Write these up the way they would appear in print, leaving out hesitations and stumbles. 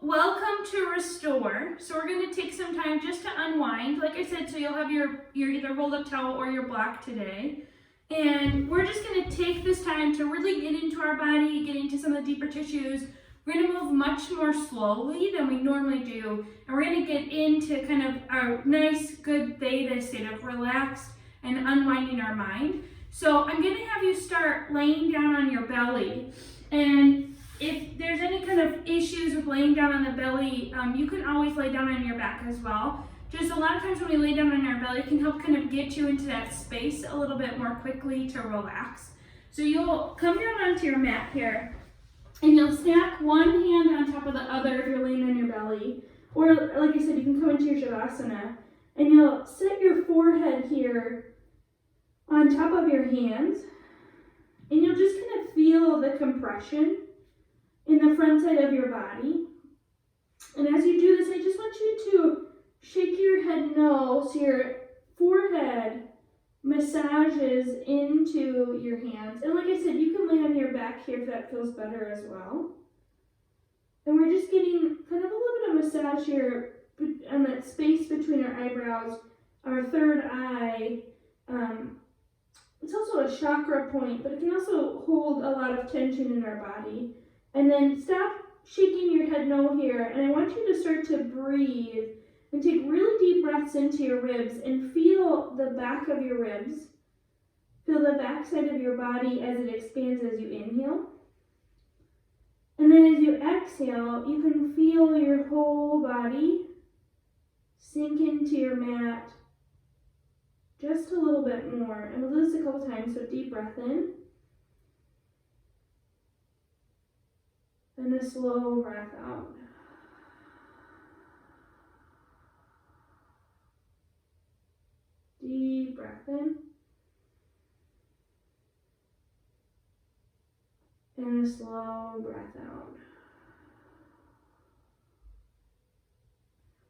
welcome to restore. So we're going to take some time just to unwind. Like I said, so you'll have your either rolled up towel or your block today. And we're just going to take this time to really get into our body, get into some of the deeper tissues. We're going to move much more slowly than we normally do. And we're going to get into kind of our nice, good theta state of relaxed and unwinding our mind. So I'm going to have you start laying down on your belly. And if there's any kind of issues with laying down on the belly, you can always lay down on your back as well. Just a lot of times when we lay down on our belly, it can help kind of get you into that space a little bit more quickly to relax. So you'll come down onto your mat here, and you'll stack one hand on top of the other if you're laying on your belly. Or like I said, you can come into your Shavasana, and you'll set your forehead here on top of your hands, and you'll just kind of feel the compression in the front side of your body. And as you do this, I just want you to shake your head no, so your forehead massages into your hands. And like I said, you can lay on your back here if that feels better as well. And we're just getting kind of a little bit of massage here on that space between our eyebrows, our third eye. It's also a chakra point, but it can also hold a lot of tension in our body. And then stop shaking your head no here, and I want you to start to breathe and take really deep breaths into your ribs and feel the back of your ribs. Feel the back side of your body as it expands as you inhale. And then as you exhale, you can feel your whole body sink into your mat just a little bit more. And we'll do this a couple times, so deep breath in. And a slow breath out. Deep breath in. And a slow breath out.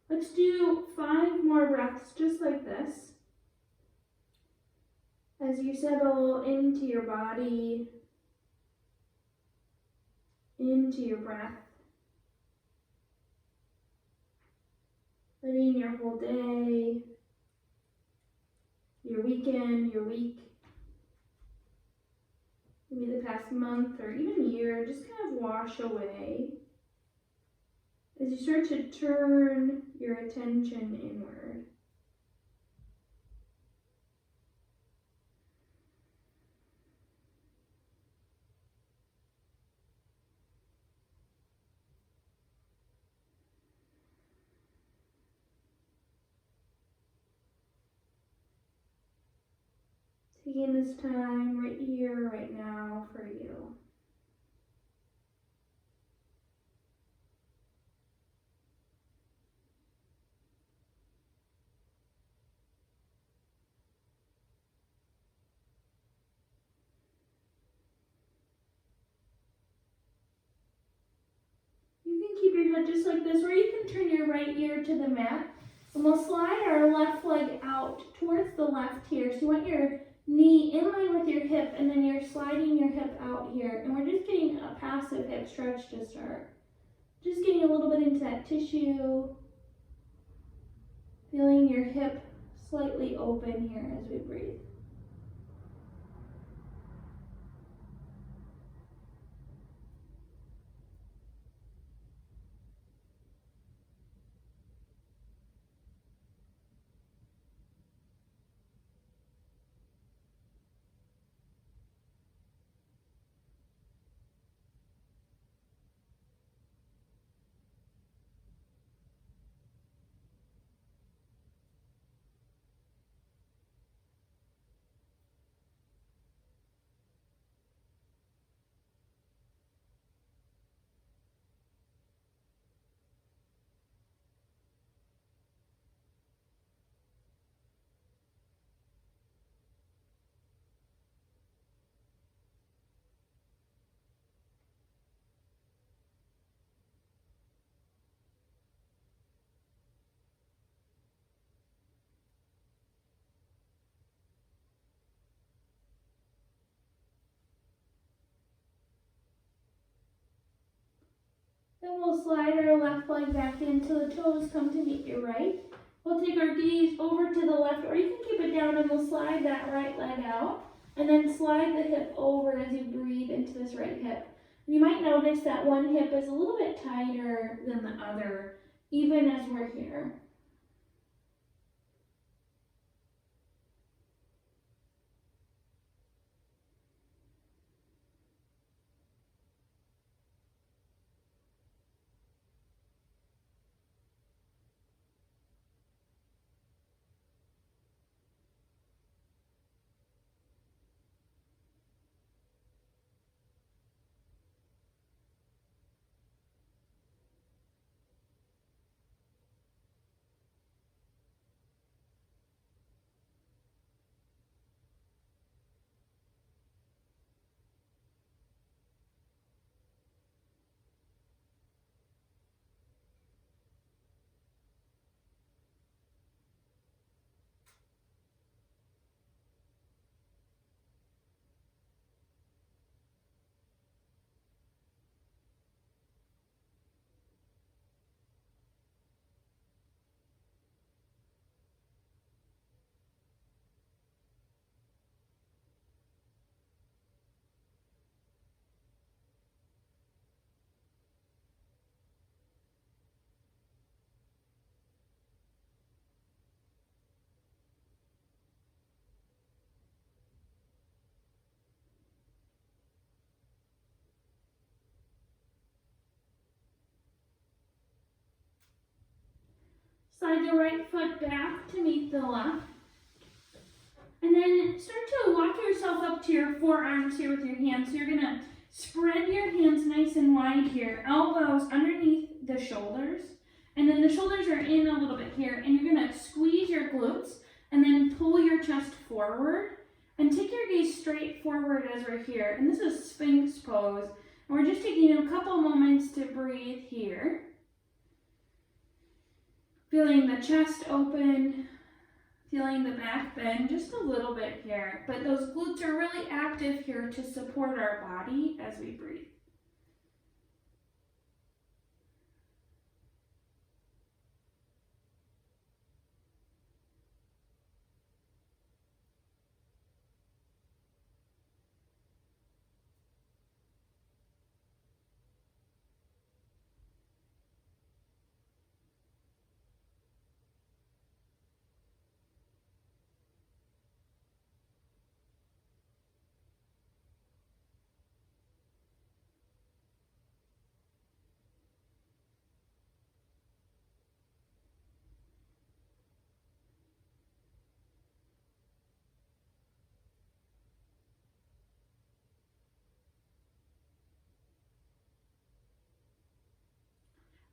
Let's do 5 more breaths just like this. As you settle into your body, into your breath, letting your whole day, your weekend, your week, maybe the past month or even year, just kind of wash away as you start to turn your attention inward. Taking this time right here, right now for you. You can keep your head just like this, or you can turn your right ear to the mat. And we'll slide our left leg out towards the left here. So you want your knee in line with your hip, and then you're sliding your hip out here. And we're just getting a passive hip stretch to start. Just getting a little bit into that tissue. Feeling your hip slightly open here as we breathe. Then we'll slide our left leg back in till the toes come to meet your right. We'll take our gaze over to the left, or you can keep it down and we'll slide that right leg out. And then slide the hip over as you breathe into this right hip. And you might notice that one hip is a little bit tighter than the other, even as we're here. Slide the right foot back to meet the left. And then start to walk yourself up to your forearms here with your hands. So you're going to spread your hands nice and wide here. Elbows underneath the shoulders. And then the shoulders are in a little bit here. And you're going to squeeze your glutes and then pull your chest forward. And take your gaze straight forward as we're here. And this is Sphinx Pose. And we're just taking a couple moments to breathe here. Feeling the chest open, feeling the back bend just a little bit here. But those glutes are really active here to support our body as we breathe.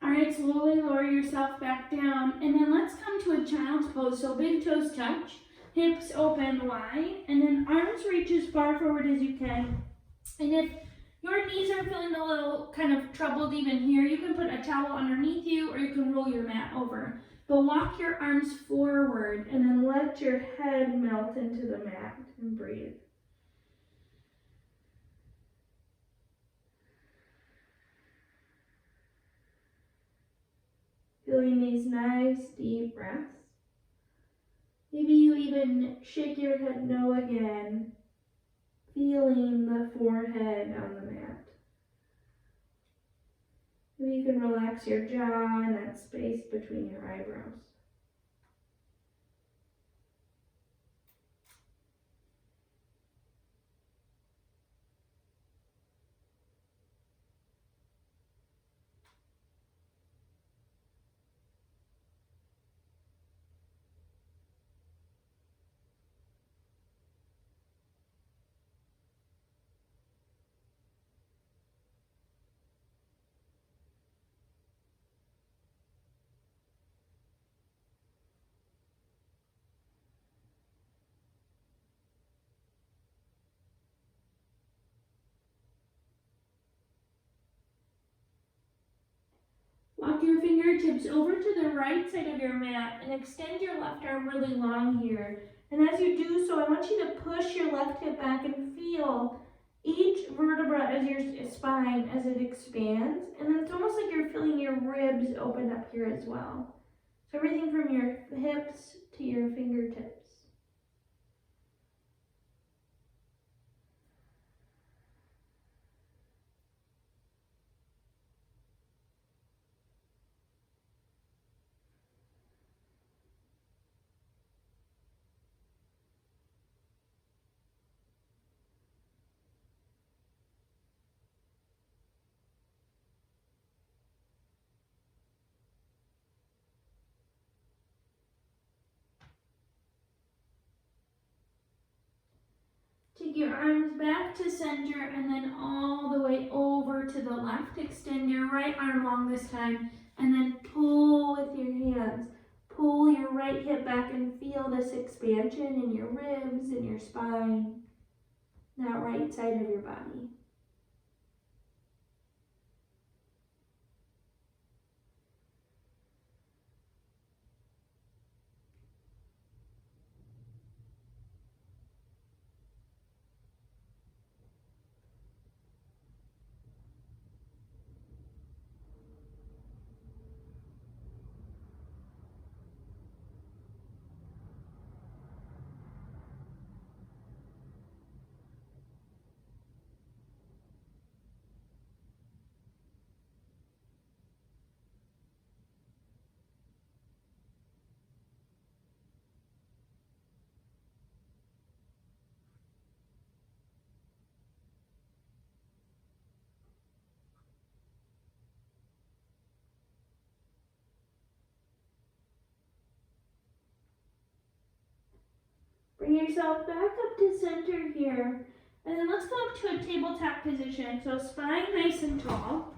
All right, slowly lower yourself back down, and then let's come to a child's pose. So big toes touch, hips open wide, and then arms reach as far forward as you can. And if your knees are feeling a little kind of troubled even here, you can put a towel underneath you, or you can roll your mat over. But walk your arms forward, and then let your head melt into the mat and breathe. Feeling these nice deep breaths. Maybe you even shake your head no again, feeling the forehead on the mat. Maybe you can relax your jaw and that space between your eyebrows. Walk your fingertips over to the right side of your mat and extend your left arm really long here. And as you do so, I want you to push your left hip back and feel each vertebra as your spine as it expands. And then it's almost like you're feeling your ribs open up here as well. So everything from your hips to your fingertips. Take your arms back to center and then all the way over to the left. Extend your right arm long this time and then pull with your hands. Pull your right hip back and feel this expansion in your ribs and your spine, that right side of your body. Bring yourself back up to center here. And then let's go up to a tabletop position. So spine nice and tall.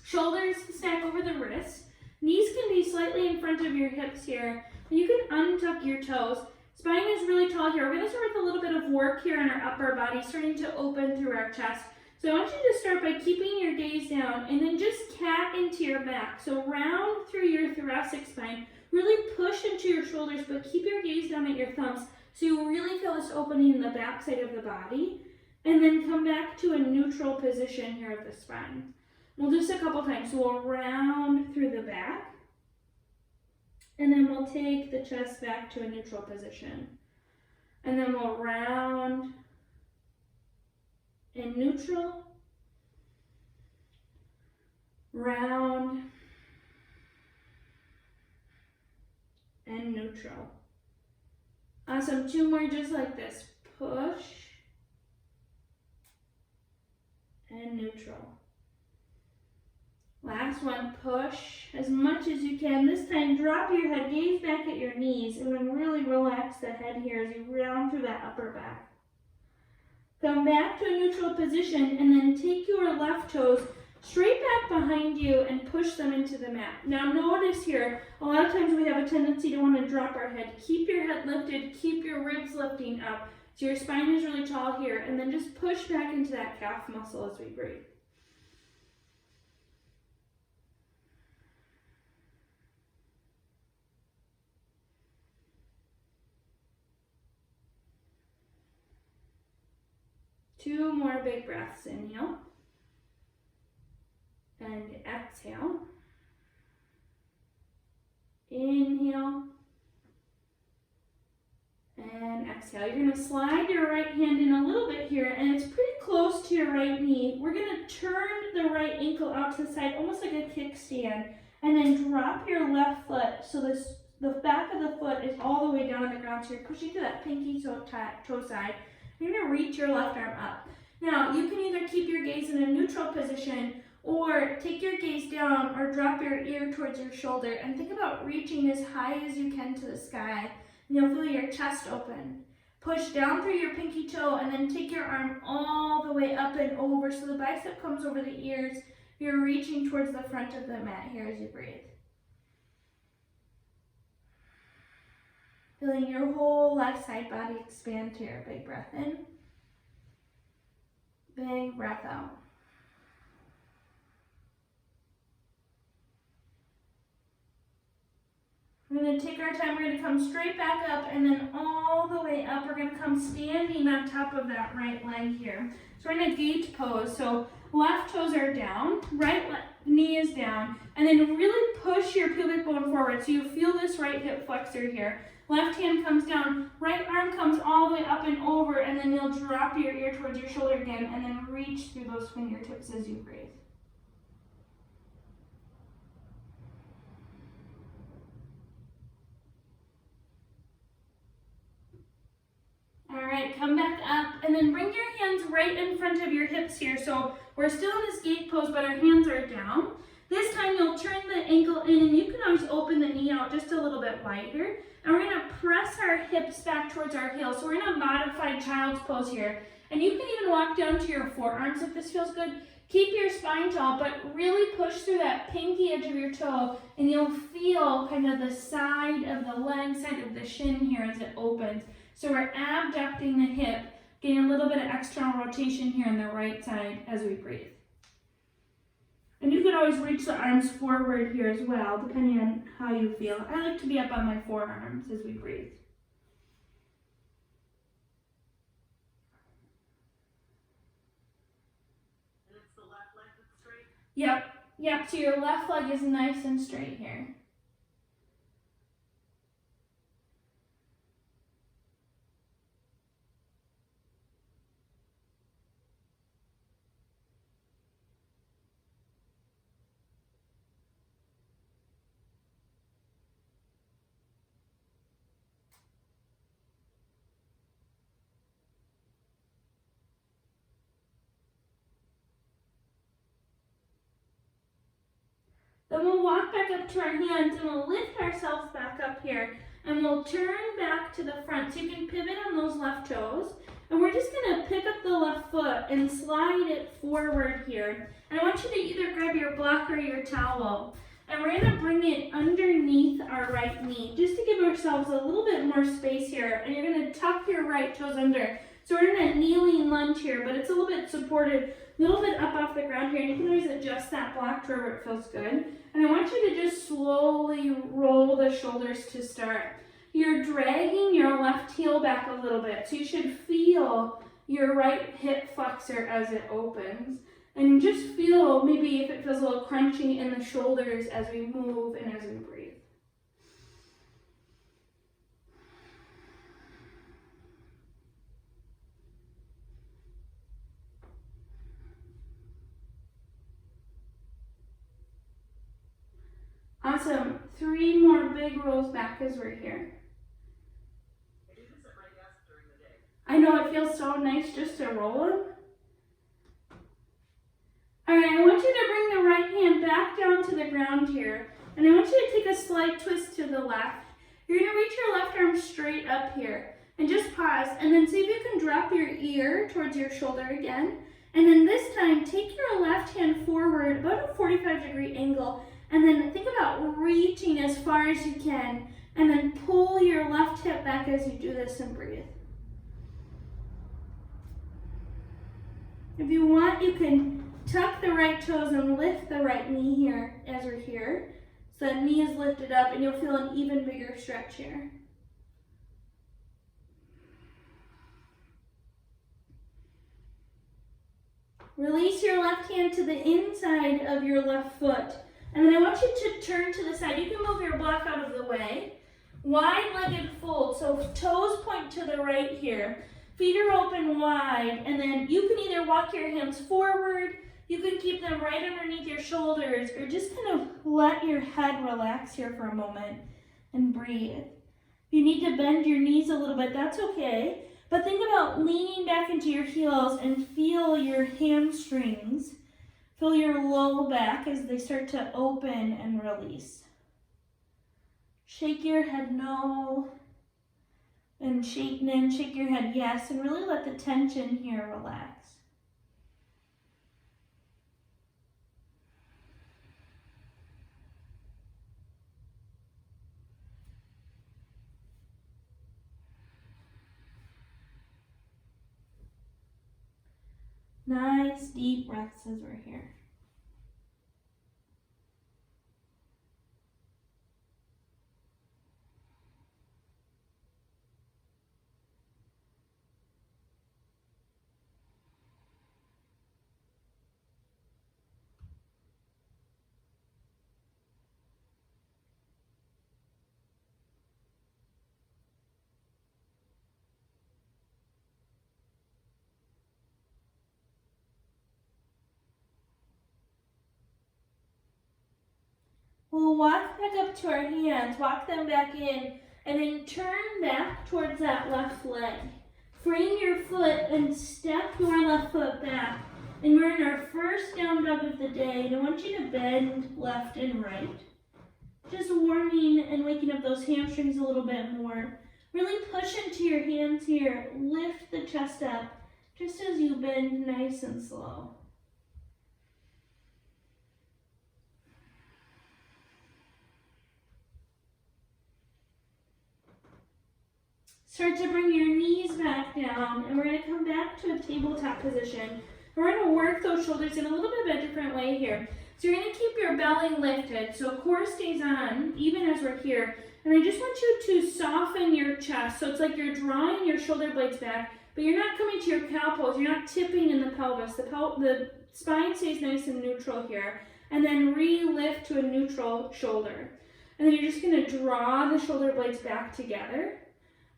Shoulders stack over the wrists. Knees can be slightly in front of your hips here. And you can untuck your toes. Spine is really tall here. We're going to start with a little bit of work here on our upper body, starting to open through our chest. So I want you to start by keeping your gaze down and then just cat into your back. So round through your thoracic spine. Really push into your shoulders, but keep your gaze down at your thumbs. So you really feel this opening in the back side of the body. And then come back to a neutral position here at the spine. We'll do this a couple times. So we'll round through the back. And then we'll take the chest back to a neutral position. And then we'll round and neutral. Round and neutral. Awesome, 2 more just like this. Push and neutral. Last one, push as much as you can. This time, drop your head, gaze back at your knees, and then really relax the head here as you round through that upper back. Come back to a neutral position, and then take your left toes straight back behind you and push them into the mat. Now notice here, a lot of times we have a tendency to want to drop our head. Keep your head lifted, keep your ribs lifting up, so your spine is really tall here, and then just push back into that calf muscle as we breathe. Two more big breaths. Inhale and exhale. Inhale and exhale. You're going to slide your right hand in a little bit here, and it's pretty close to your right knee. We're going to turn the right ankle out to the side, almost like a kickstand, and then drop your left foot so the back of the foot is all the way down on the ground. So you're pushing to that pinky toe side. You're going to reach your left arm up. Now, you can either keep your gaze in a neutral position or take your gaze down or drop your ear towards your shoulder and think about reaching as high as you can to the sky. And you'll feel your chest open. Push down through your pinky toe and then take your arm all the way up and over so the bicep comes over the ears. You're reaching towards the front of the mat here as you breathe. Feeling your whole left side body expand here. Big breath in. Big breath out. We're going to take our time. We're going to come straight back up and then all the way up. We're going to come standing on top of that right leg here. So we're in a gate pose. So left toes are down, right knee is down, and then really push your pubic bone forward so you feel this right hip flexor here. Left hand comes down, right arm comes all the way up and over, and then you'll drop your ear towards your shoulder again, and then reach through those fingertips as you breathe. All right, come back up, and then bring your hands right in front of your hips here. So we're still in this gate pose, but our hands are down. This time you'll turn the ankle in, and you can always open the knee out just a little bit wider. And we're gonna press our hips back towards our heels. So we're in a modified child's pose here. And you can even walk down to your forearms if this feels good. Keep your spine tall, but really push through that pinky edge of your toe, and you'll feel kind of the side of the leg, side of the shin here as it opens. So we're abducting the hip, getting a little bit of external rotation here on the right side as we breathe. And you can always reach the arms forward here as well, depending on how you feel. I like to be up on my forearms as we breathe. And it's the left leg that's straight? Yep, so your left leg is nice and straight here. Then we'll walk back up to our hands and we'll lift ourselves back up here, and we'll turn back to the front. So you can pivot on those left toes, and we're just gonna pick up the left foot and slide it forward here. And I want you to either grab your block or your towel, and we're gonna bring it underneath our right knee just to give ourselves a little bit more space here. And you're gonna tuck your right toes under. So we're in a kneeling lunge here, but it's a little bit supported, a little bit up off the ground here, and you can always adjust that block to wherever it feels good. And I want you to just slowly roll the shoulders to start. You're dragging your left heel back a little bit, so you should feel your right hip flexor as it opens. And just feel maybe if it feels a little crunchy in the shoulders as we move and as we breathe. Awesome. 3 more big rolls back as we're here. I do this at my desk during the day. I know, it feels so nice just to roll them. All right, I want you to bring the right hand back down to the ground here. And I want you to take a slight twist to the left. You're gonna reach your left arm straight up here. And just pause, and then see if you can drop your ear towards your shoulder again. And then this time, take your left hand forward, about a 45-degree angle, and then think about reaching as far as you can, and then pull your left hip back as you do this and breathe. If you want, you can tuck the right toes and lift the right knee here as we're here. So the knee is lifted up, and you'll feel an even bigger stretch here. Release your left hand to the inside of your left foot. And then I want you to turn to the side. You can move your block out of the way. Wide-legged fold, so toes point to the right here. Feet are open wide, and then you can either walk your hands forward, you can keep them right underneath your shoulders, or just kind of let your head relax here for a moment and breathe. If you need to bend your knees a little bit, that's okay. But think about leaning back into your heels and feel your hamstrings. Feel your low back as they start to open and release. Shake your head no, and shake your head yes, and really let the tension here relax. Nice deep breaths as we're here. We'll walk back up to our hands, walk them back in, and then turn back towards that left leg. Frame your foot and step your left foot back. And we're in our first down dog of the day, and I want you to bend left and right. Just warming and waking up those hamstrings a little bit more. Really push into your hands here. Lift the chest up just as you bend nice and slow. Start to bring your knees back down, and we're going to come back to a tabletop position. We're going to work those shoulders in a little bit of a different way here. So you're going to keep your belly lifted, so core stays on, even as we're here. And I just want you to soften your chest. So it's like you're drawing your shoulder blades back, but you're not coming to your cow pose. You're not tipping in the pelvis. The spine stays nice and neutral here. And then re-lift to a neutral shoulder. And then you're just going to draw the shoulder blades back together.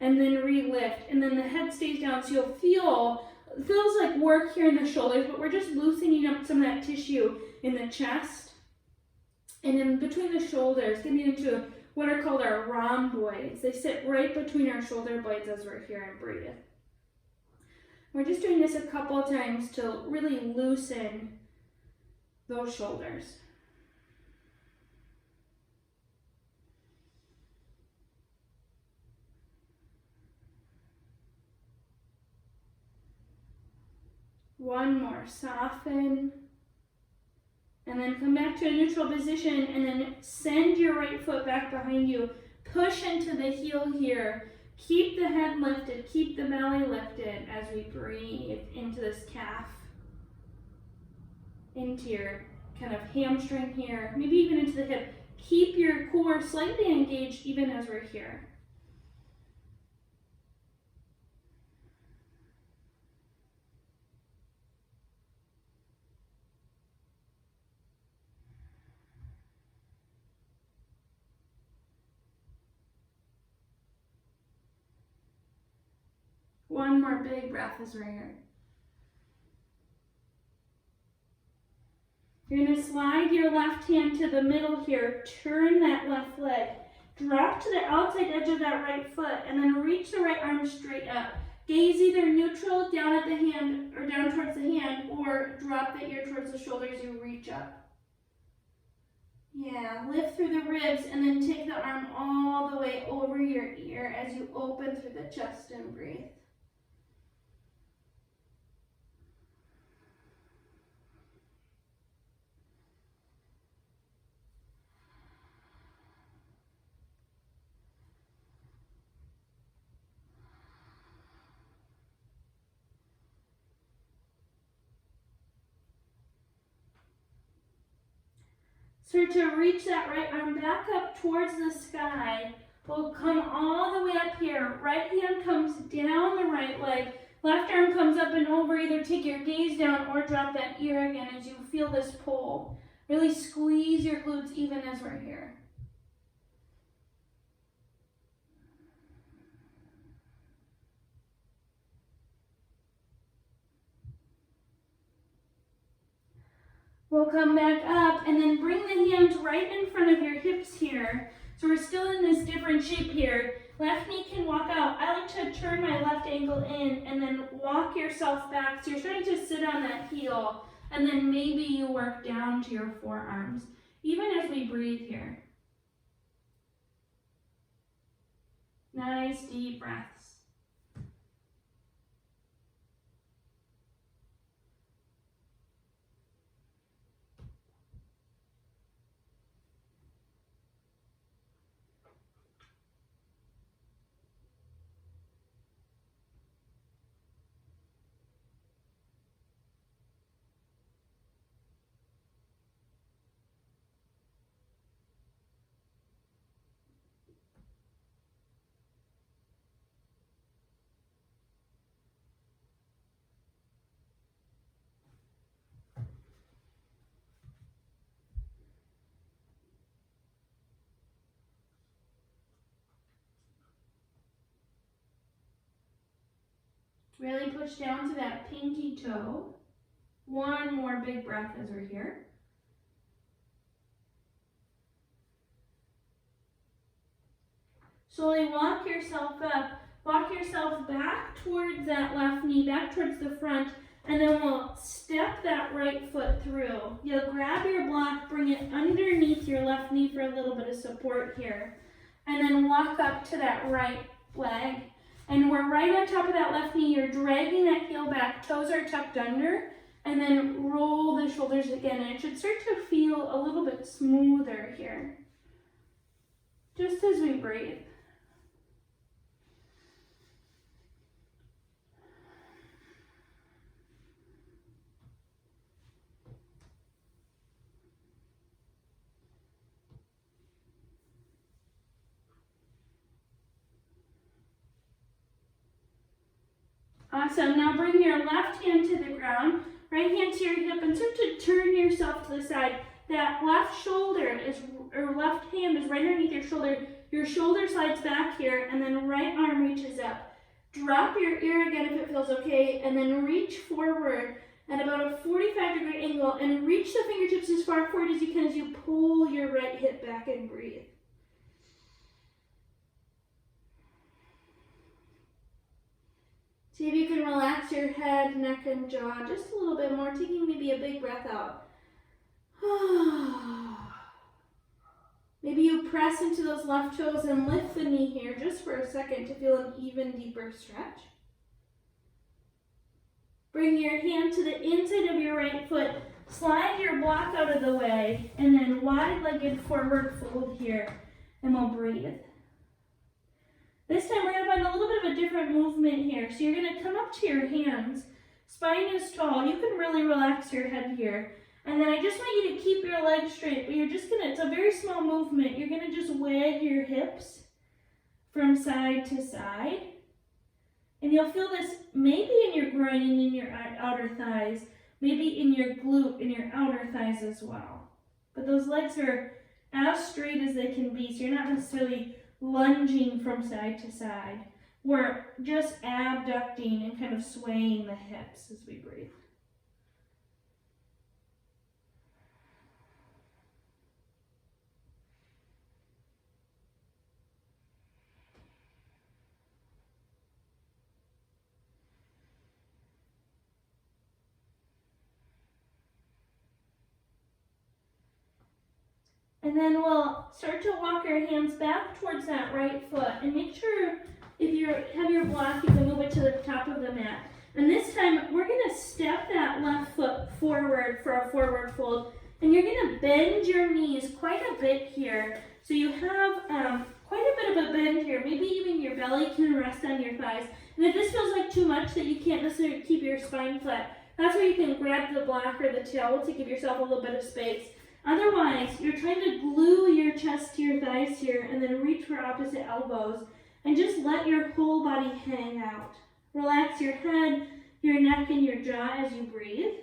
And then re-lift, and then the head stays down, so you'll it feels like work here in the shoulders, but we're just loosening up some of that tissue in the chest. And in between the shoulders, getting into what are called our rhomboids. They sit right between our shoulder blades as we're here and breathe. We're just doing this a couple of times to really loosen those shoulders. One more, soften, and then come back to a neutral position, and then send your right foot back behind you. Push into the heel here. Keep the head lifted, keep the belly lifted as we breathe into this calf, into your kind of hamstring here, maybe even into the hip. Keep your core slightly engaged even as we're here. One more big breath as we're here. You're going to slide your left hand to the middle here, turn that left leg, drop to the outside edge of that right foot, and then reach the right arm straight up. Gaze either neutral down at the hand or down towards the hand, or drop the ear towards the shoulder as you reach up. Yeah, lift through the ribs and then take the arm all the way over your ear as you open through the chest and breathe. Start to reach that right arm back up towards the sky. We'll come all the way up here. Right hand comes down the right leg. Left arm comes up and over. Either take your gaze down or drop that ear again as you feel this pull. Really squeeze your glutes even as we're here. We'll come back up and then bring the hands right in front of your hips here. So we're still in this different shape here. Left knee can walk out. I like to turn my left ankle in and then walk yourself back. So you're starting to sit on that heel, and then maybe you work down to your forearms, even as we breathe here. Nice deep breaths. Really push down to that pinky toe. One more big breath as we're here. Slowly walk yourself up. Walk yourself back towards that left knee, back towards the front, and then we'll step that right foot through. You'll grab your block, bring it underneath your left knee for a little bit of support here, and then walk up to that right leg. And we're right on top of that left knee. You're dragging that heel back, toes are tucked under, and then roll the shoulders again. And it should start to feel a little bit smoother here, just as we breathe. Awesome. Now bring your left hand to the ground, right hand to your hip, and start to turn yourself to the side. That left shoulder is, or left hand is right underneath your shoulder. Your shoulder slides back here, and then right arm reaches up. Drop your ear again if it feels okay, and then reach forward at about a 45-degree angle, and reach the fingertips as far forward as you can as you pull your right hip back and breathe. See if you can relax your head, neck, and jaw just a little bit more, taking maybe a big breath out. Maybe you press into those left toes and lift the knee here just for a second to feel an even deeper stretch. Bring your hand to the inside of your right foot. Slide your block out of the way, and then wide-legged forward fold here, and we'll breathe. This time we're going to find a little bit of a different movement here. So you're going to come up to your hands. Spine is tall. You can really relax your head here. And then I just want you to keep your legs straight, but you're just going to, it's a very small movement. You're going to just wag your hips from side to side. And you'll feel this maybe in your groin and in your outer thighs, maybe in your glute and your outer thighs as well. But those legs are as straight as they can be, so you're not necessarily lunging from side to side. We're just abducting and kind of swaying the hips as we breathe. And then we'll start to walk our hands back towards that right foot, and make sure if you have your block, you can move it to the top of the mat. And this time, we're going to step that left foot forward for a forward fold, and you're going to bend your knees quite a bit here. So you have quite a bit of a bend here. Maybe even your belly can rest on your thighs. And if this feels like too much that you can't necessarily keep your spine flat, that's where you can grab the block or the towel to give yourself a little bit of space. Otherwise, you're trying to glue your chest to your thighs here and then reach for opposite elbows and just let your whole body hang out. Relax your head, your neck, and your jaw as you breathe.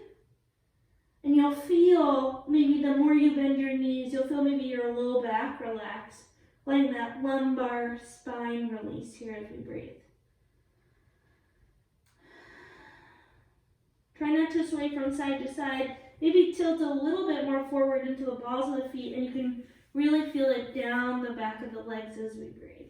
And you'll feel, maybe the more you bend your knees, you'll feel maybe your low back relax, letting that lumbar spine release here as we breathe. Try not to sway from side to side. Maybe tilt a little bit more forward into the balls of the feet, and you can really feel it down the back of the legs as we breathe.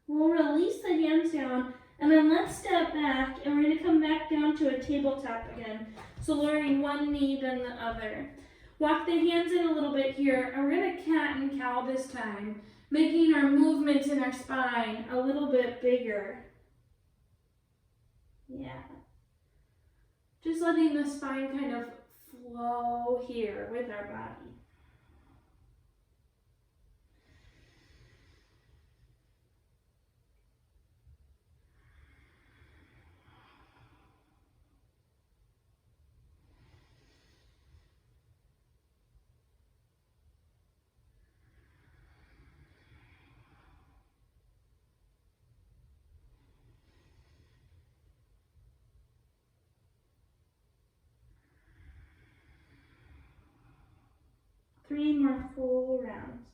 We'll release the hands down, and then let's step back, and we're going to come back down to a tabletop again. So lowering one knee, then the other. Walk the hands in a little bit here, and we're going to cat and cow this time, making our movements in our spine a little bit bigger. Yeah. Just letting the spine kind of flow here with our body. Three more full rounds.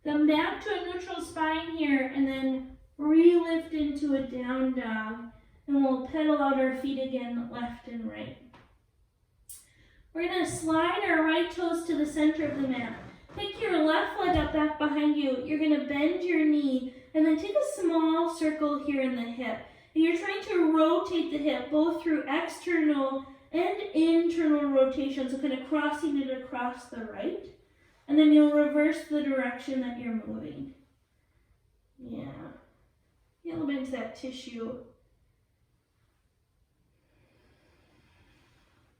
Come back to a neutral spine here, and then re-lift into a down dog. And we'll pedal out our feet again, left and right. We're gonna slide our right toes to the center of the mat. Pick your left leg up back behind you. You're gonna bend your knee, and then take a small circle here in the hip. And you're trying to rotate the hip, both through external and internal rotation, so kind of crossing it across the right. And then you'll reverse the direction that you're moving. Yeah. Get a little bit into that tissue.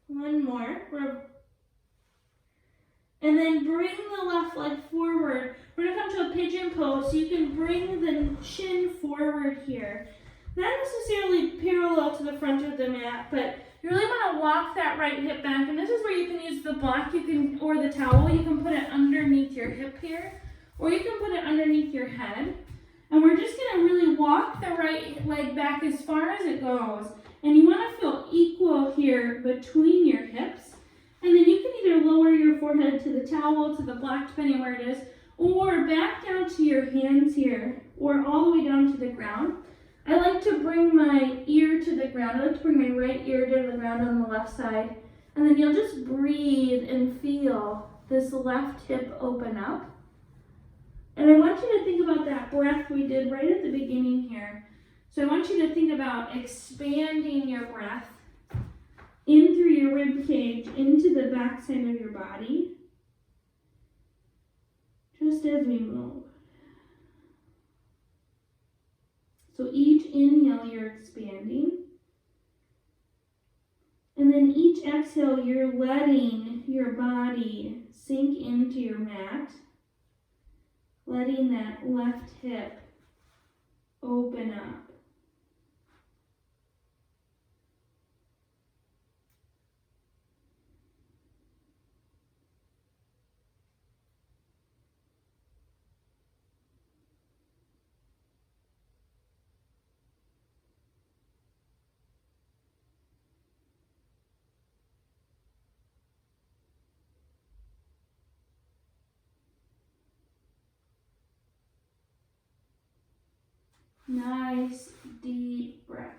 One more. And then bring the left leg forward. We're going to come to a pigeon pose, so you can bring the shin forward here. Not necessarily parallel to the front of the mat, but you really want to walk that right hip back. And this is where you can use the block or the towel. You can put it underneath your hip here, or you can put it underneath your head. And we're just going to really walk the right leg back as far as it goes. And you want to feel equal here between your hips. And then you can either lower your forehead to the towel, to the block, depending on where it is, or back down to your hands here, or all the way down to the ground. I like to bring my ear to the ground. I like to bring my right ear to the ground on the left side. And then you'll just breathe and feel this left hip open up. And I want you to think about that breath we did right at the beginning here. So I want you to think about expanding your breath in through your rib cage into the back side of your body, just as we move. So each inhale you're expanding, and then each exhale you're letting your body sink into your mat, letting that left hip open up. Nice, deep breaths.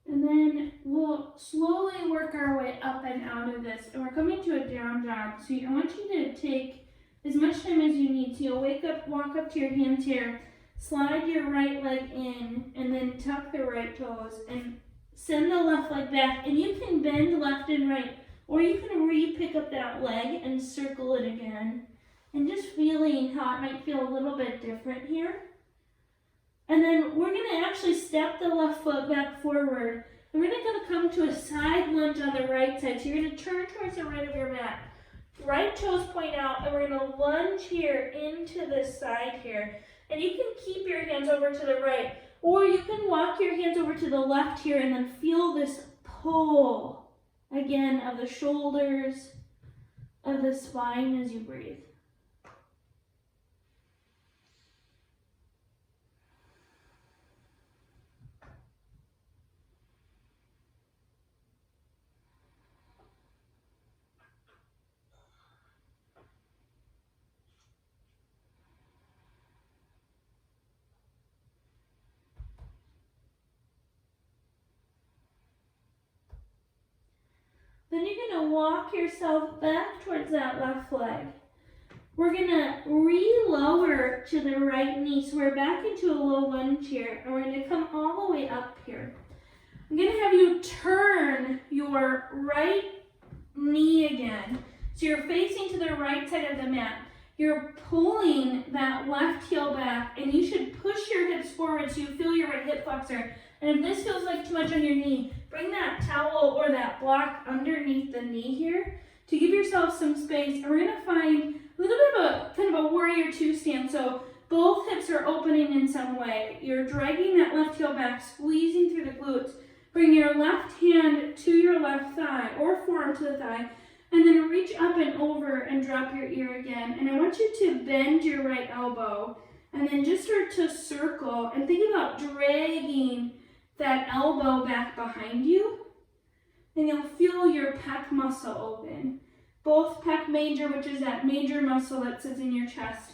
And then we'll slowly work our way up and out of this. And we're coming to a down dog. So I want you to take as much time as you need. So you'll walk up to your hands here, slide your right leg in, and then tuck the right toes and send the left leg back. And you can bend left and right, or you can pick up that leg and circle it again. And just feeling how it might feel a little bit different here. And then we're going to actually step the left foot back forward. And we're going to come to a side lunge on the right side. So you're going to turn towards the right of your mat. Right toes point out, and we're going to lunge here into this side here. And you can keep your hands over to the right, or you can walk your hands over to the left here and then feel this pull, again, of the shoulders, of the spine as you breathe. Then you're going to walk yourself back towards that left leg. We're gonna re-lower to the right knee. So we're back into a low lunge here, and we're gonna come all the way up here. I'm gonna have you turn your right knee again. So you're facing to the right side of the mat. You're pulling that left heel back, and you should push your hips forward so you feel your right hip flexor. And if this feels like too much on your knee, bring that towel or that block underneath the knee here to give yourself some space. And we're gonna find a little bit of a kind of a warrior two stance. So both hips are opening in some way. You're dragging that left heel back, squeezing through the glutes. Bring your left hand to your left thigh or forearm to the thigh, and then reach up and over and drop your ear again. And I want you to bend your right elbow and then just start to circle and think about dragging that elbow back behind you. And you'll feel your pec muscle open. Both pec major, which is that major muscle that sits in your chest,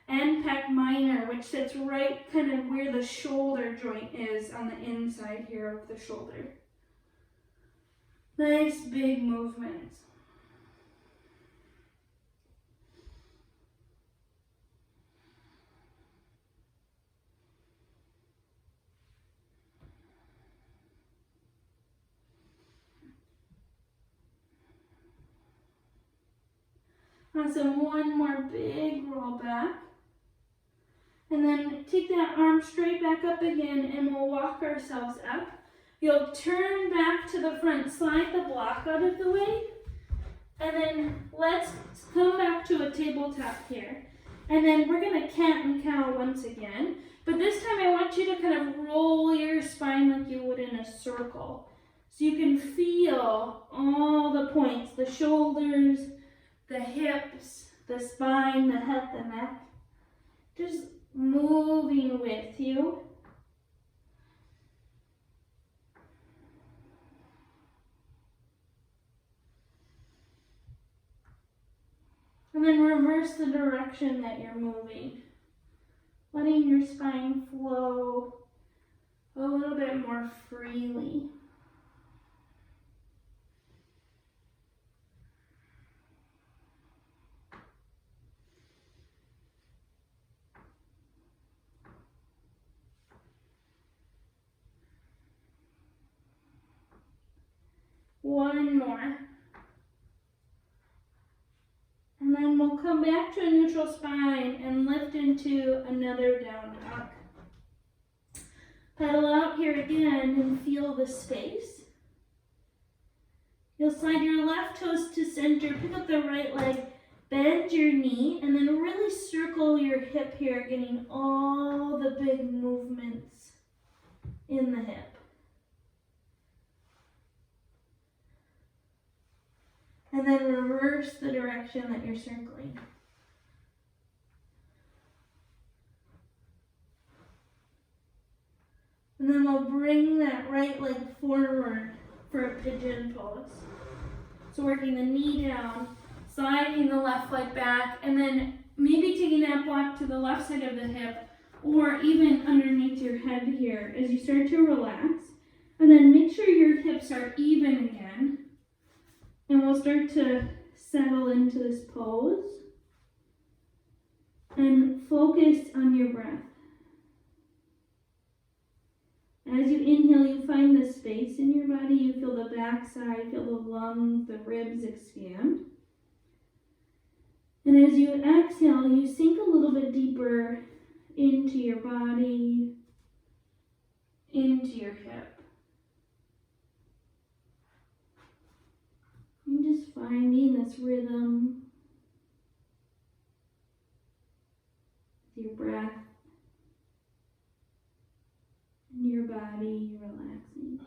and pec minor, which sits right kind of where the shoulder joint is on the inside here of the shoulder. Nice big movements. Awesome, one more big roll back. And then take that arm straight back up again, and we'll walk ourselves up. You'll turn back to the front, slide the block out of the way, and then let's come back to a tabletop here. And then we're gonna cat and cow once again, but this time I want you to kind of roll your spine like you would in a circle. So you can feel all the points, the shoulders, the hips, the spine, the head, the neck, just moving with you. And then reverse the direction that you're moving, letting your spine flow a little bit more freely. One more. And then we'll come back to a neutral spine and lift into another down dog. Pedal out here again and feel the space. You'll slide your left toes to center, pick up the right leg, bend your knee, and then really circle your hip here, getting all the big movements in the hip. And then reverse the direction that you're circling. And then we'll bring that right leg forward for a pigeon pose. So working the knee down, sliding the left leg back, and then maybe taking that block to the left side of the hip, or even underneath your head here as you start to relax. And then make sure your hips are even again. And we'll start to settle into this pose and focus on your breath. As you inhale, you find the space in your body. You feel the backside, feel the lungs, the ribs expand. And as you exhale, you sink a little bit deeper into your body, into your hip. And just finding this rhythm with your breath and your body relaxing.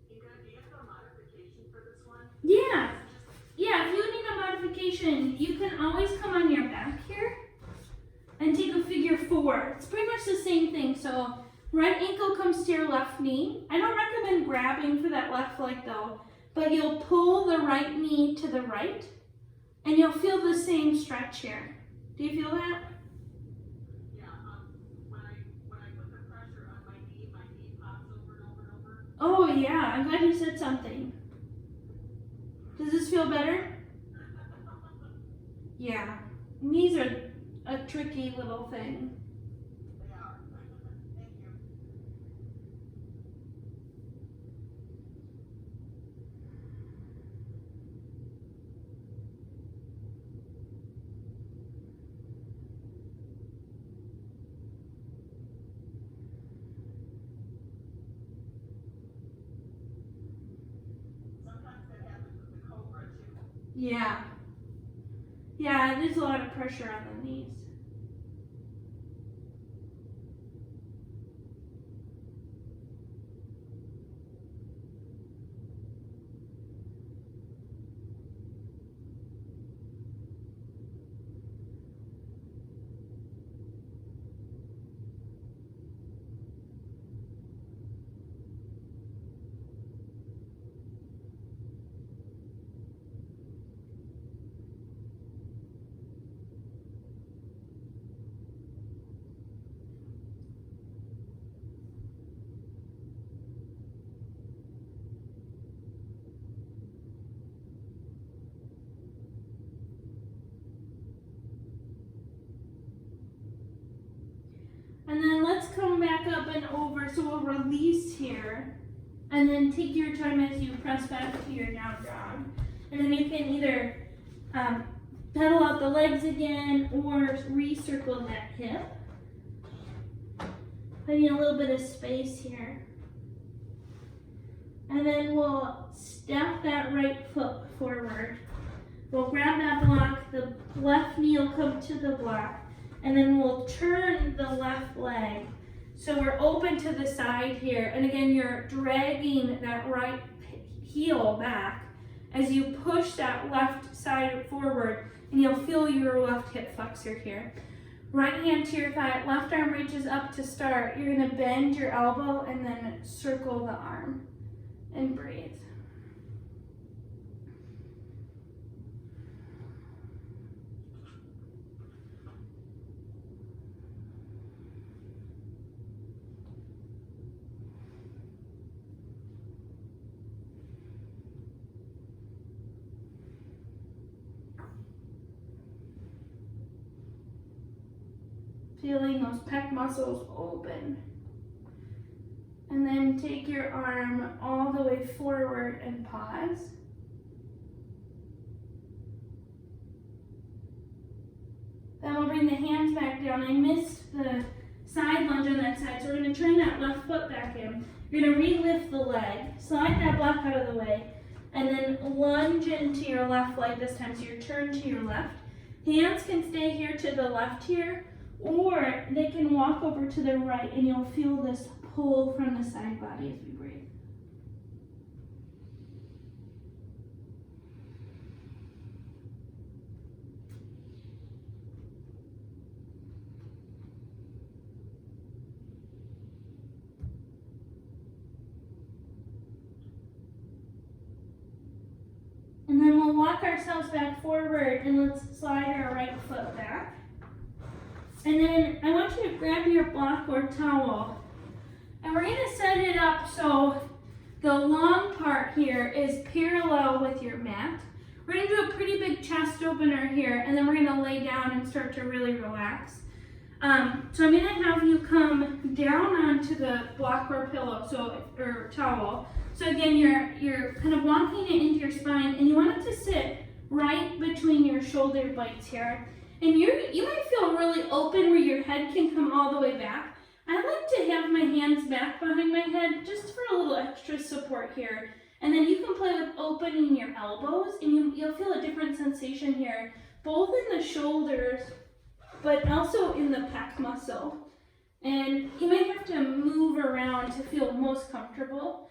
Do you have a modification for this one? Yeah, if you need a modification, you can always come on your back here and take a figure four. It's pretty much the same thing. So right ankle comes to your left knee. I don't recommend grabbing for that left leg though, but you'll pull the right knee to the right and you'll feel the same stretch here. Do you feel that? Yeah, when I put the pressure on my knee pops over and over and over. Oh yeah, I'm glad you said something. Does this feel better? Yeah. Knees are a tricky little thing. They are. Thank you. Sometimes that happens with the cobra too. Yeah. Yeah, there's a lot of pressure on the knees. And then let's come back up and over. So we'll release here. And then take your time as you press back to your down dog. And then you can either pedal out the legs again or recircle that hip. Putting a little bit of space here. And then we'll step that right foot forward. We'll grab that block, the left knee will come to the block, and then we'll turn the left leg. So we're open to the side here, and again, you're dragging that right heel back as you push that left side forward, and you'll feel your left hip flexor here. Right hand to your thigh, left arm reaches up to start. You're gonna bend your elbow and then circle the arm and breathe. Feeling those pec muscles open. And then take your arm all the way forward and pause. Then we'll bring the hands back down. I missed the side lunge on that side, so we're going to turn that left foot back in. You're going to re-lift the leg, slide that block out of the way, and then lunge into your left leg this time, so you're turned to your left. Hands can stay here to the left here, or they can walk over to the right, and you'll feel this pull from the side body as we breathe. And then we'll walk ourselves back forward, and let's slide our right foot back. And then I want you to grab your block or towel, and we're going to set it up so the long part here is parallel with your mat. We're going to do a pretty big chest opener here, and then we're going to lay down and start to really relax. So I'm going to have you come down onto the block or pillow, or towel. So again, you're kind of walking it into your spine, and you want it to sit right between your shoulder blades here. And you might feel really open where your head can come all the way back. I like to have my hands back behind my head just for a little extra support here. And then you can play with opening your elbows, and you'll feel a different sensation here, both in the shoulders, but also in the pec muscle. And you might have to move around to feel most comfortable.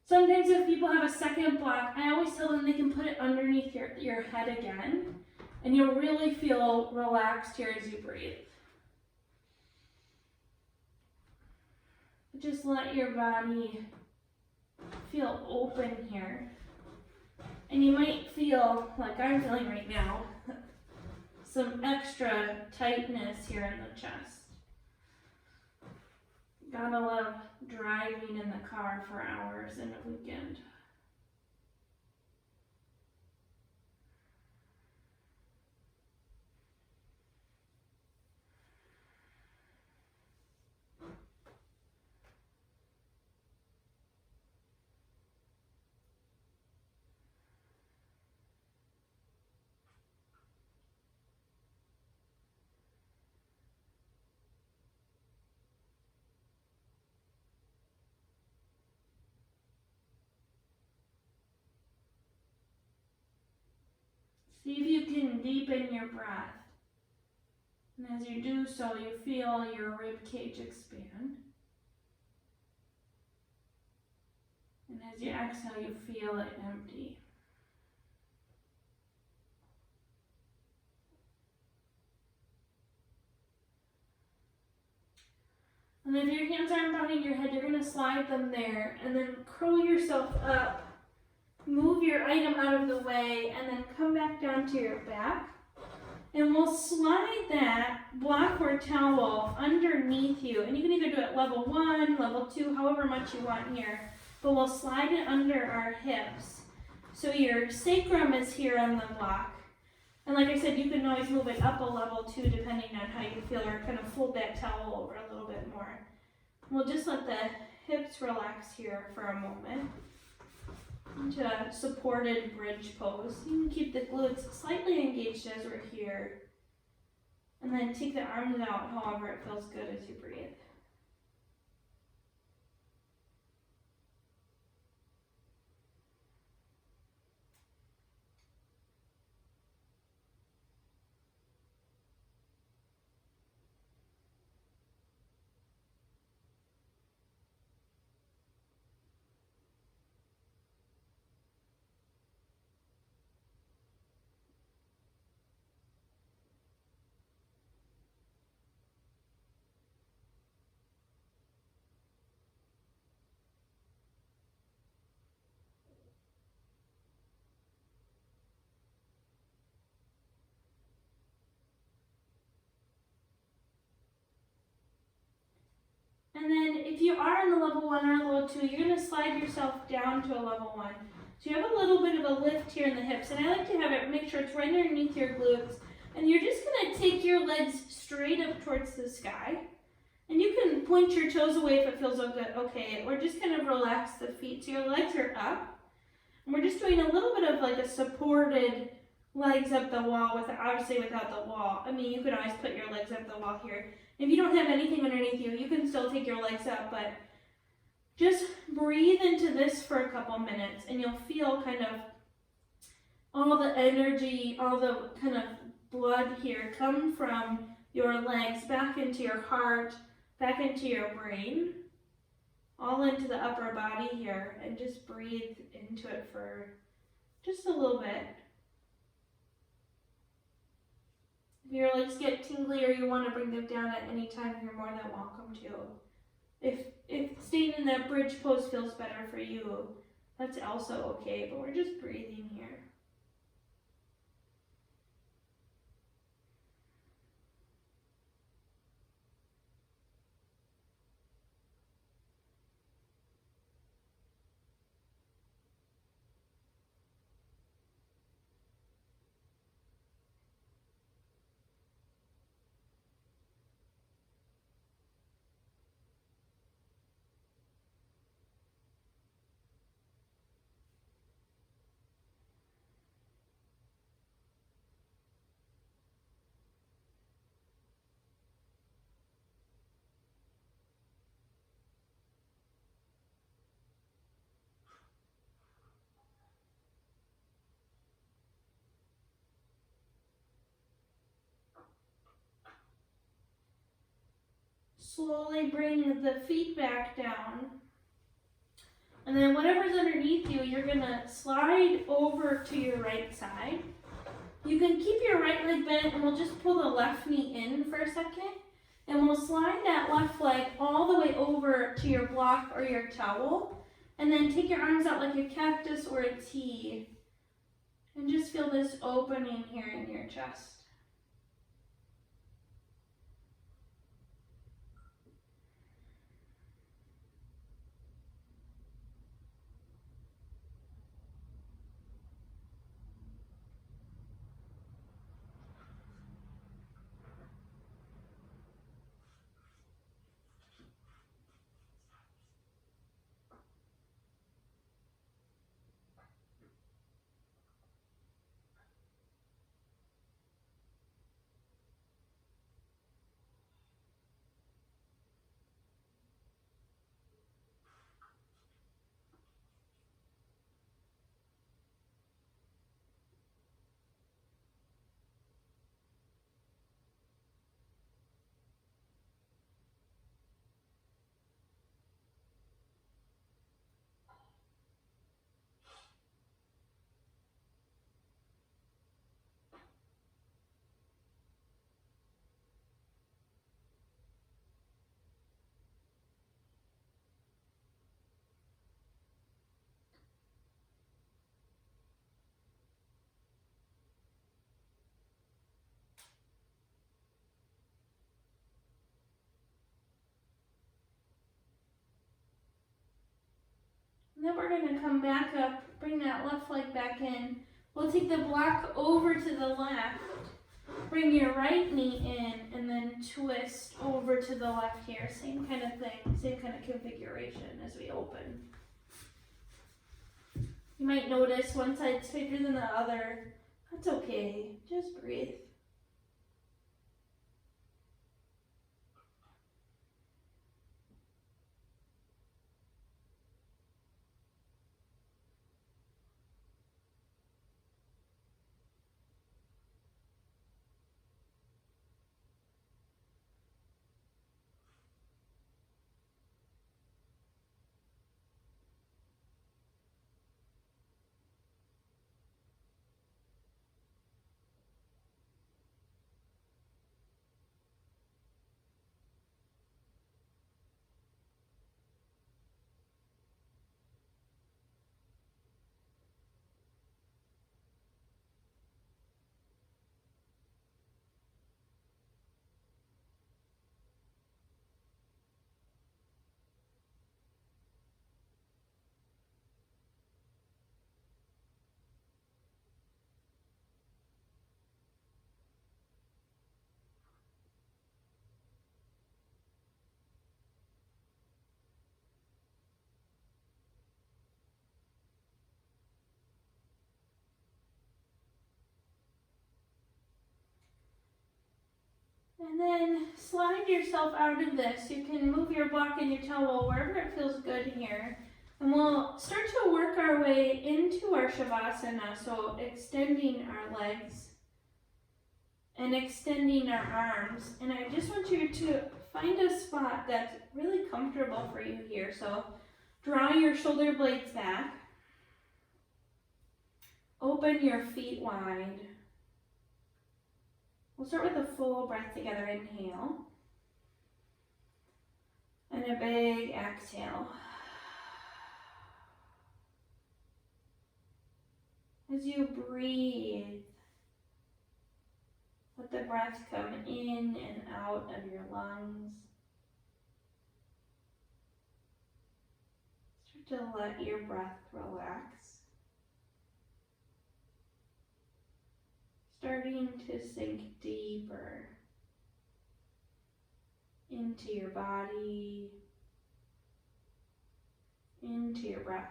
Sometimes if people have a second block, I always tell them they can put it underneath your head again, and you'll really feel relaxed here as you breathe. Just let your body feel open here. And you might feel, like I'm feeling right now, some extra tightness here in the chest. Gotta love driving in the car for hours in a weekend. See if you can deepen your breath. And as you do so, you feel your rib cage expand. And as you exhale, you feel it empty. And then if your hands aren't behind your head, you're going to slide them there and then curl yourself up. Move your item out of the way and then come back down to your back. And we'll slide that block or towel underneath you. And you can either do it level 1, level 2, however much you want here. But we'll slide it under our hips. So your sacrum is here on the block. And like I said, you can always move it up a level 2 depending on how you feel, or kind of fold that towel over a little bit more. We'll just let the hips relax here for a moment. Into a supported bridge pose. You can keep the glutes slightly engaged as we're here. And then take the arms out however it feels good as you breathe. And then if you are in a level 1 or a level 2, you're going to slide yourself down to a level 1. So you have a little bit of a lift here in the hips. And I like to have it, make sure it's right underneath your glutes. And you're just going to take your legs straight up towards the sky. And you can point your toes away if it feels okay. Or just kind of relax the feet so your legs are up. And we're just doing a little bit of like a supported legs up the wall, obviously without the wall. I mean, you can always put your legs up the wall here. If you don't have anything underneath you, you can still take your legs up, but just breathe into this for a couple minutes and you'll feel kind of all the energy, all the kind of blood here come from your legs back into your heart, back into your brain, all into the upper body here, and just breathe into it for just a little bit. If your legs get tingly or you want to bring them down at any time, you're more than welcome to. If staying in that bridge pose feels better for you, that's also okay, but we're just breathing here. Slowly bring the feet back down. And then whatever's underneath you, you're gonna slide over to your right side. You can keep your right leg bent and we'll just pull the left knee in for a second. And we'll slide that left leg all the way over to your block or your towel. And then take your arms out like a cactus or a T. And just feel this opening here in your chest. And then we're going to come back up, bring that left leg back in. We'll take the block over to the left, bring your right knee in, and then twist over to the left here. Same kind of thing, same kind of configuration as we open. You might notice one side's bigger than the other. That's okay, just breathe. And then slide yourself out of this. You can move your block and your towel wherever it feels good here. And we'll start to work our way into our Shavasana, so extending our legs and extending our arms. And I just want you to find a spot that's really comfortable for you here. So draw your shoulder blades back. Open your feet wide. We'll start with a full breath together. Inhale. And a big exhale. As you breathe, let the breath come in and out of your lungs. Start to let your breath relax. Starting to sink deeper into your body, into your breath.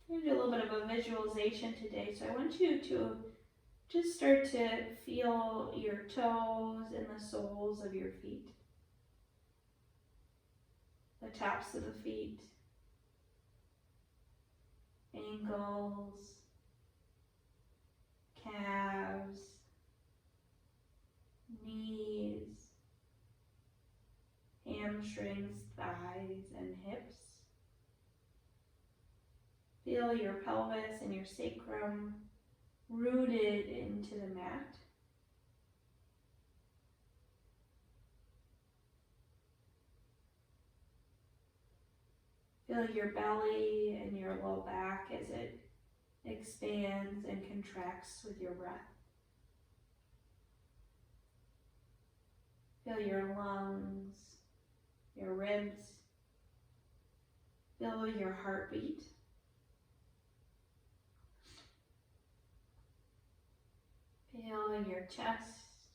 I'm going to do a little bit of a visualization today, so I want you to just start to feel your toes and the soles of your feet, the tops of the feet, ankles, calves, knees, hamstrings, thighs, and hips. Feel your pelvis and your sacrum rooted into the mat. Feel your belly and your low back as it expands and contracts with your breath. Feel your lungs, your ribs. Feel your heartbeat. Feel your chest,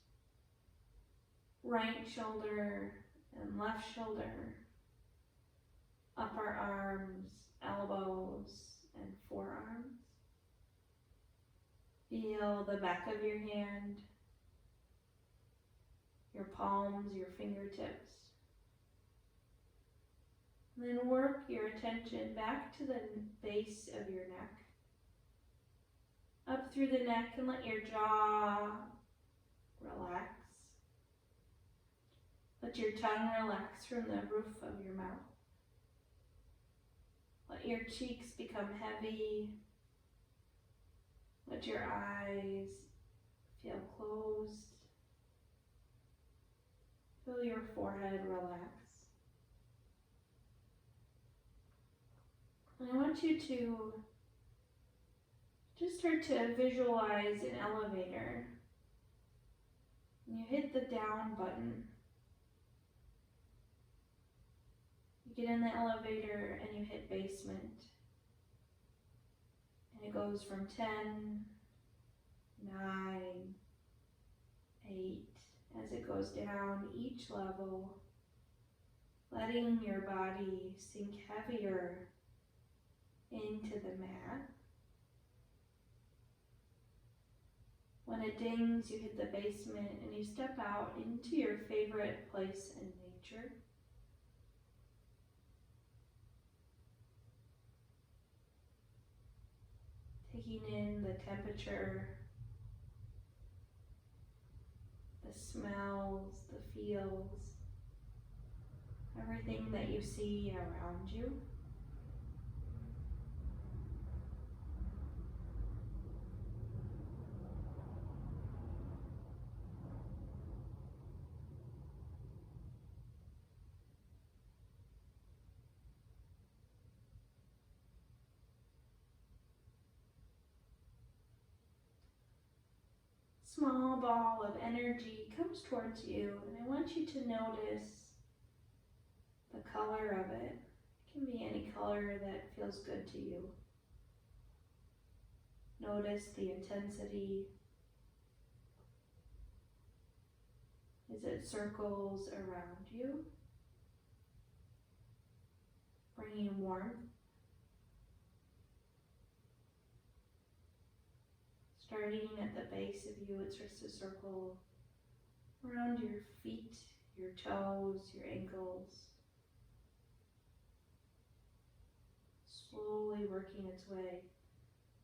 right shoulder and left shoulder, upper arms, elbows, and forearms. Feel the back of your hand, your palms, your fingertips. And then work your attention back to the base of your neck, up through the neck, and let your jaw relax. Let your tongue relax from the roof of your mouth. Let your cheeks become heavy. Let your eyes feel closed. Feel your forehead relax. And I want you to just start to visualize an elevator. And you hit the down button. You get in the elevator and you hit basement. And it goes from 10, 9, 8, as it goes down each level, letting your body sink heavier into the mat. When it dings, you hit the basement and you step out into your favorite place in nature. Taking in the temperature, the smells, the feels, everything that you see around you. Small ball of energy comes towards you, and I want you to notice the color of it. It can be any color that feels good to you. Notice the intensity. Is it circles around you, bringing warmth? Starting at the base of you, it starts to circle around your feet, your toes, your ankles. Slowly working its way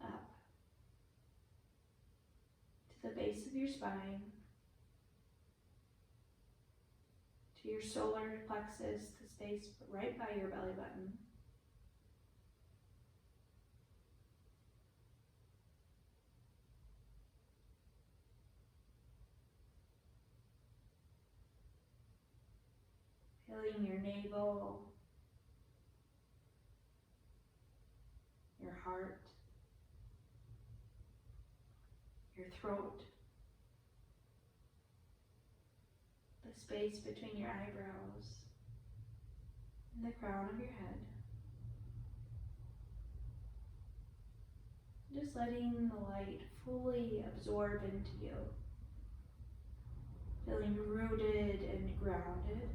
up to the base of your spine, to your solar plexus, the space right by your belly button. Feeling your navel, your heart, your throat, the space between your eyebrows and the crown of your head. Just letting the light fully absorb into you, feeling rooted and grounded.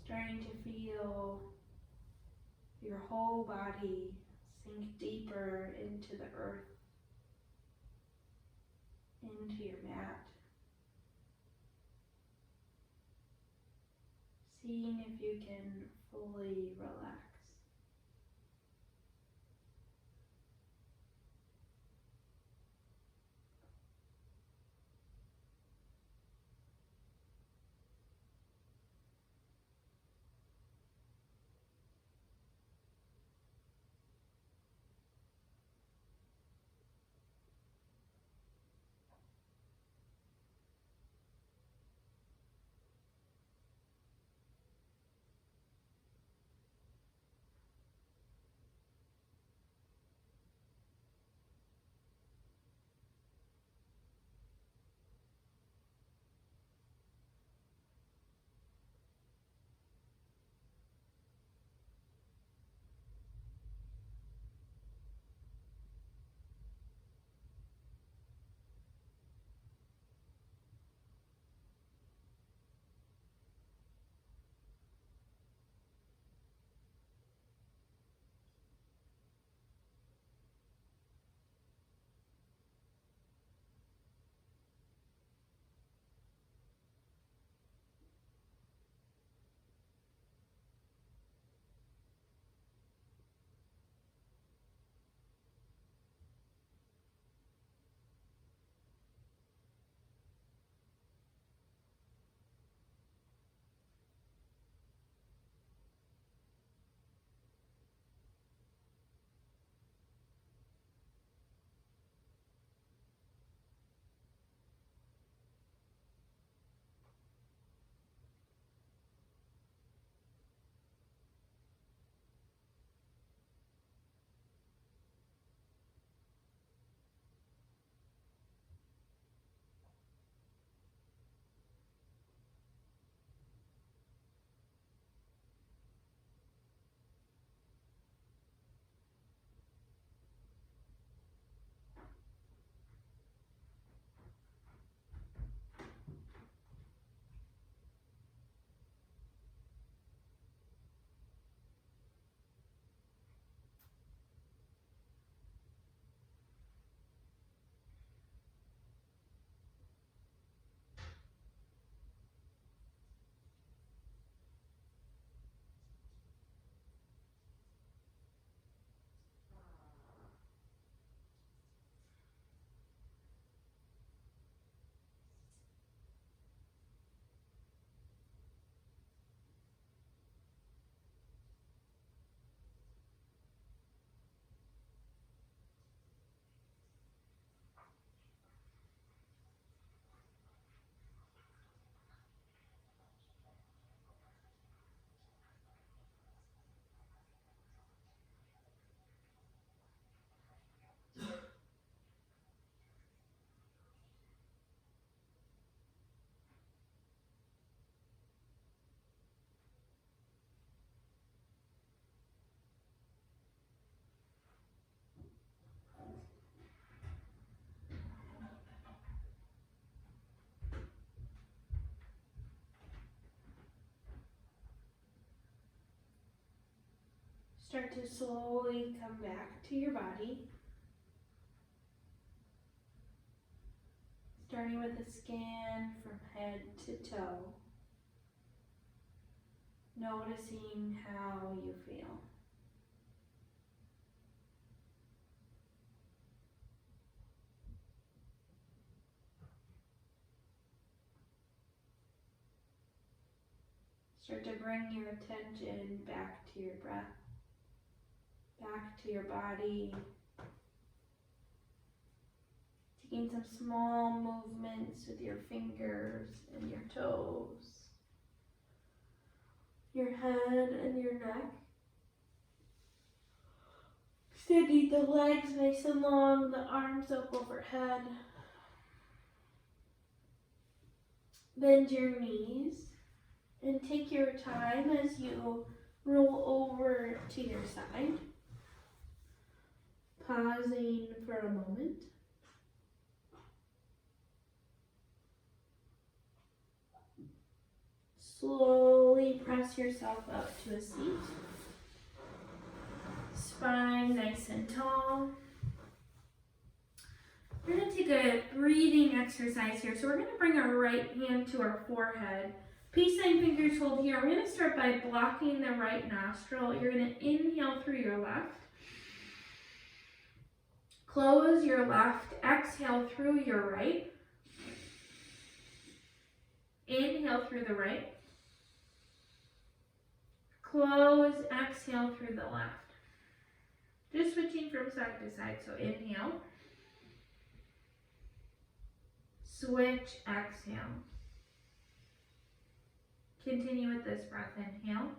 Starting to feel your whole body sink deeper into the earth, into your mat. Seeing if you can fully relax. start to slowly come back to your body. Starting with a scan from head to toe. Noticing how you feel. Start to bring your attention back to your breath, back to your body. Taking some small movements with your fingers and your toes, your head and your neck. Extending the legs nice and long, the arms up overhead. Bend your knees and take your time as you roll over to your side. Pausing for a moment. Slowly press yourself up to a seat. Spine nice and tall. We're going to take a breathing exercise here. So we're going to bring our right hand to our forehead. Peace sign fingers hold here. We're going to start by blocking the right nostril. You're going to inhale through your left. Close your left. Exhale through your right. Inhale through the right. Close, exhale through the left. Just switching from side to side. So inhale. Switch, exhale. Continue with this breath. Inhale.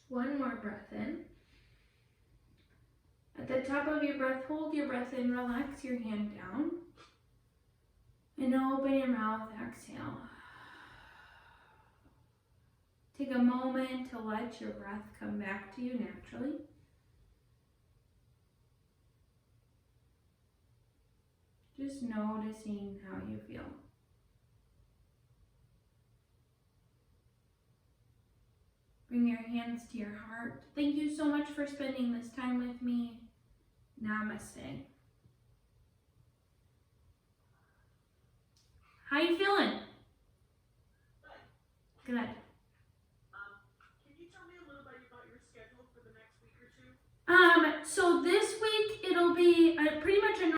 One more breath in. At the top of your breath, hold your breath in, relax your hand down. And open your mouth, exhale. Take a moment to let your breath come back to you naturally. Just noticing how you feel. Bring your hands to your heart. Thank you so much for spending this time with me. Namaste. How you feeling? Good. Can you tell me a little bit about your schedule for the next week or two? So this week it'll be pretty much a